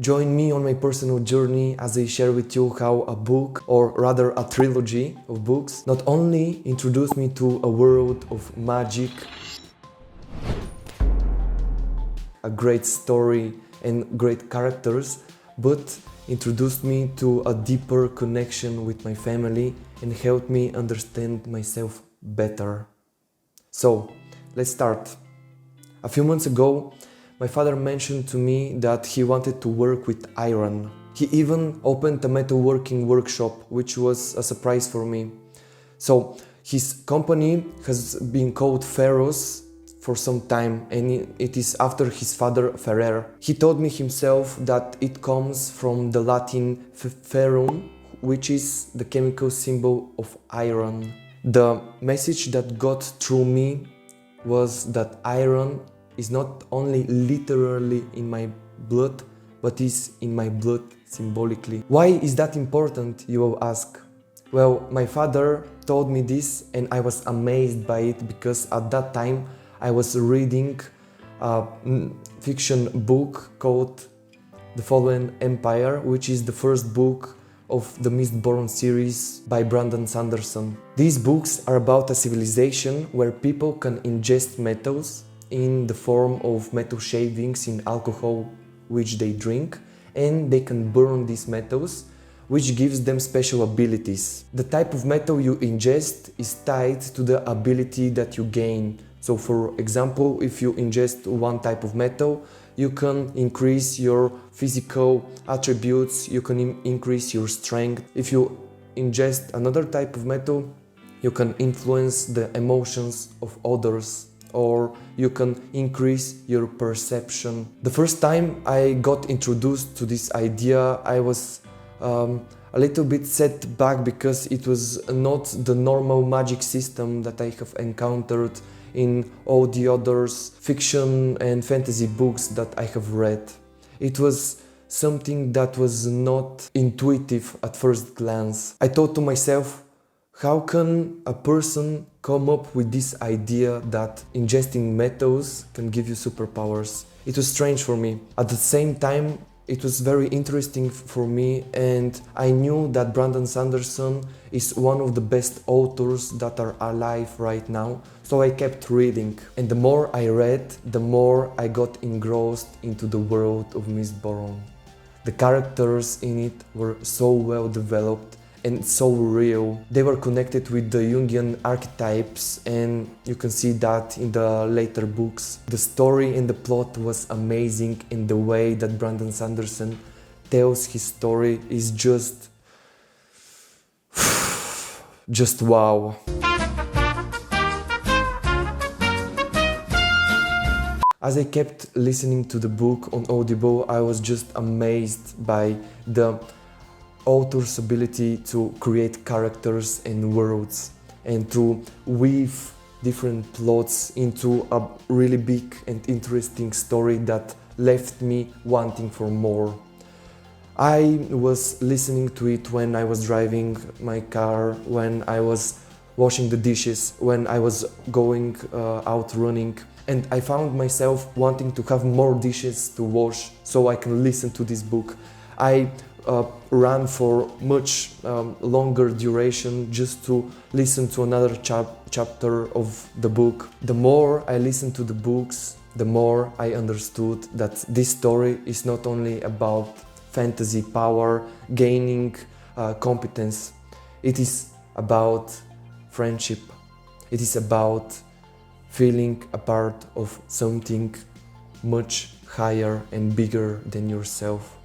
Join me on my personal journey as I share with you how a book, or rather a trilogy of books, not only introduced me to a world of magic, a great story and great characters, but introduced me to a deeper connection with my family and helped me understand myself better. So, let's start. A few months ago, my father mentioned to me that he wanted to work with iron. He even opened a metalworking workshop, which was a surprise for me. So, his company has been called Ferros for some time, and it is after his father Ferrer. He told me himself that it comes from the Latin ferrum, which is the chemical symbol of iron. The message that got through me was that iron is not only literally in my blood, but is in my blood symbolically. Why is that important, you will ask? Well, my father told me this and I was amazed by it because at that time I was reading a fiction book called The Fallen Empire, which is the first book of the Mistborn series by Brandon Sanderson. These books are about a civilization where people can ingest metals in the form of metal shavings in alcohol which they drink, and they can burn these metals, which gives them special abilities. The type of metal you ingest is tied to the ability that you gain. So for example, if you ingest one type of metal, you can increase your physical attributes, you can increase your strength. If you ingest another type of metal, you can influence the emotions of others, or you can increase your perception. The first time I got introduced to this idea, I was a little bit set back because it was not the normal magic system that I have encountered in all the others fiction and fantasy books that I have read. It was something that was not intuitive at first glance. I thought to myself, how can a person come up with this idea that ingesting metals can give you superpowers? It was strange for me. At the same time, it was very interesting for me, and I knew that Brandon Sanderson is one of the best authors that are alive right now, so I kept reading. And the more I read, the more I got engrossed into the world of Mistborn. The characters in it were so well developed and so real. They were connected with the Jungian archetypes, and you can see that in the later books. The story and the plot was amazing, and the way that Brandon Sanderson tells his story is just wow. As I kept listening to the book on Audible, I was just amazed by the author's ability to create characters and worlds and to weave different plots into a really big and interesting story that left me wanting for more. I was listening to it when I was driving my car, when I was washing the dishes, when I was going out running, and I found myself wanting to have more dishes to wash so I can listen to this book. I ran for much longer duration just to listen to another chapter of the book. The more I listened to the books, the more I understood that this story is not only about fantasy power, gaining competence. It is about friendship. It is about feeling a part of something much higher and bigger than yourself.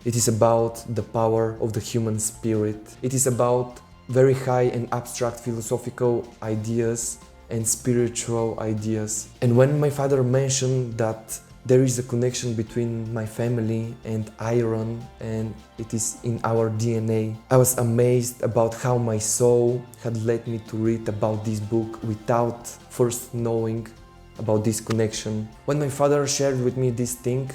It is about the power of the human spirit. It is about very high and abstract philosophical ideas and spiritual ideas. And when my father mentioned that there is a connection between my family and iron, and it is in our DNA, I was amazed about how my soul had led me to read about this book without first knowing about this connection. When my father shared with me this thing,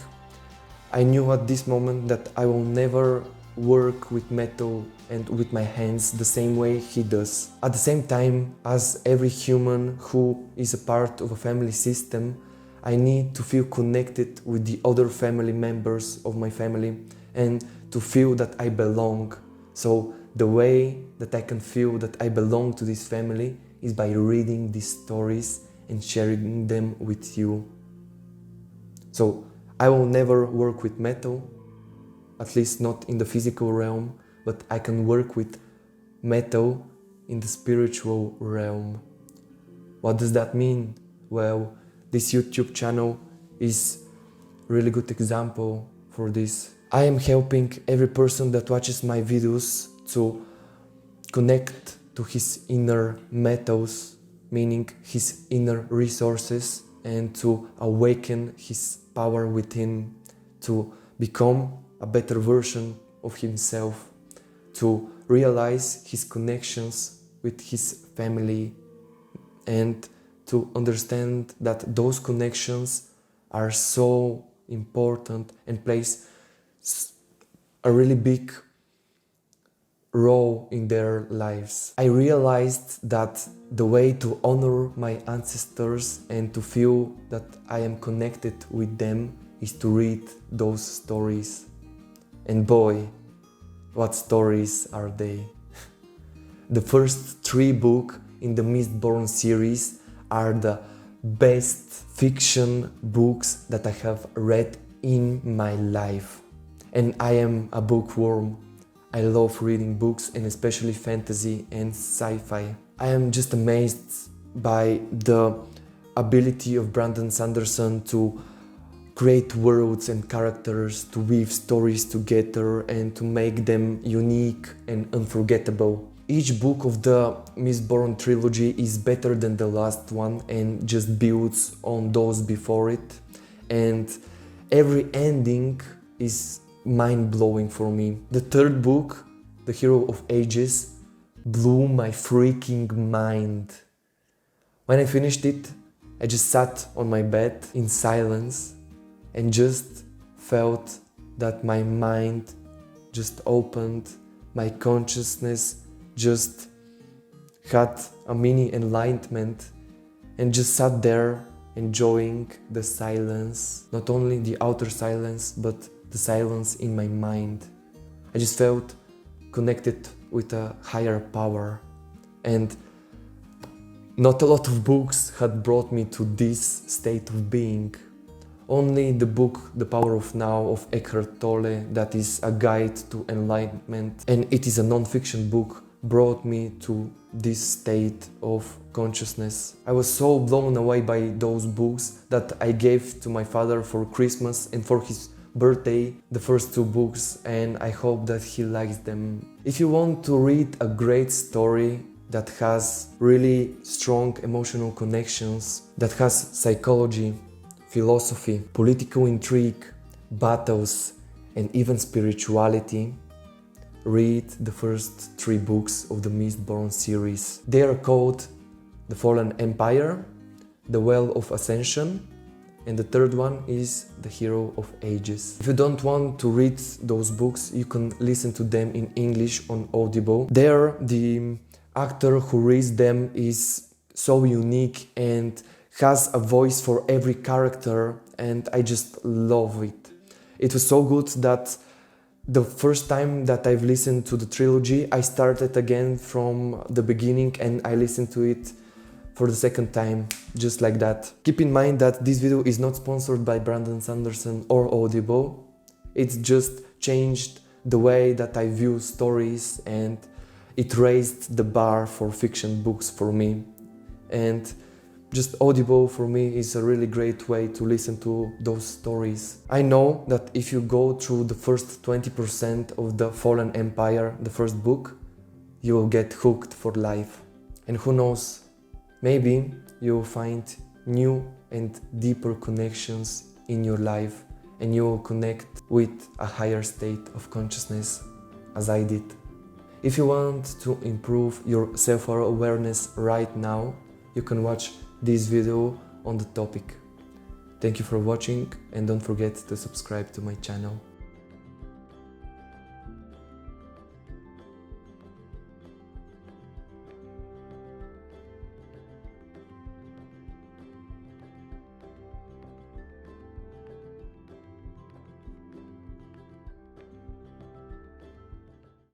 I knew at this moment that I will never work with metal and with my hands the same way he does. At the same time, as every human who is a part of a family system, I need to feel connected with the other family members of my family and to feel that I belong. So the way that I can feel that I belong to this family is by reading these stories and sharing them with you. So I will never work with metal, at least not in the physical realm, but I can work with metal in the spiritual realm. What does that mean? Well, this YouTube channel is a really good example for this. I am helping every person that watches my videos to connect to his inner metals, meaning his inner resources, and to awaken his power within, to become a better version of himself, to realize his connections with his family, and to understand that those connections are so important and plays a really big role in their lives. I realized that the way to honor my ancestors and to feel that I am connected with them is to read those stories. And boy, what stories are they? The first 3 books in the Mistborn series are the best fiction books that I have read in my life. And I am a bookworm. I love reading books, and especially fantasy and sci-fi. I am just amazed by the ability of Brandon Sanderson to create worlds and characters, to weave stories together and to make them unique and unforgettable. Each book of the Mistborn trilogy is better than the last one and just builds on those before it. And every ending is mind-blowing for me. The 3rd book, The Hero of Ages, blew my freaking mind. When I finished it, I just sat on my bed in silence and just felt that my mind just opened, my consciousness just had a mini enlightenment and just sat there enjoying the silence, not only the outer silence, but the silence in my mind. I just felt connected with a higher power, and not a lot of books had brought me to this state of being. Only the book The Power of Now of Eckhart Tolle, that is a guide to enlightenment, and it is a non-fiction book, brought me to this state of consciousness. I was so blown away by those books that I gave to my father for Christmas and for his birthday, the first 2 books, and I hope that he likes them. If you want to read a great story that has really strong emotional connections, that has psychology, philosophy, political intrigue, battles, and even spirituality, read the first 3 books of the Mistborn series. They are called The Fallen Empire, The Well of Ascension, and the 3rd one is The Hero of Ages. If you don't want to read those books, you can listen to them in English on Audible. There, the actor who reads them is so unique and has a voice for every character, and I just love it. It was so good that the first time that I've listened to the trilogy, I started again from the beginning and I listened to it for the 2nd time, just like that. Keep in mind that this video is not sponsored by Brandon Sanderson or Audible. It's just changed the way that I view stories, and it raised the bar for fiction books for me. And just Audible for me is a really great way to listen to those stories. I know that if you go through the first 20% of The Fallen Empire, the first book, you will get hooked for life. And who knows, maybe you'll find new and deeper connections in your life, and you will connect with a higher state of consciousness, as I did. If you want to improve your self-awareness right now, you can watch this video on the topic. Thank you for watching, and don't forget to subscribe to my channel.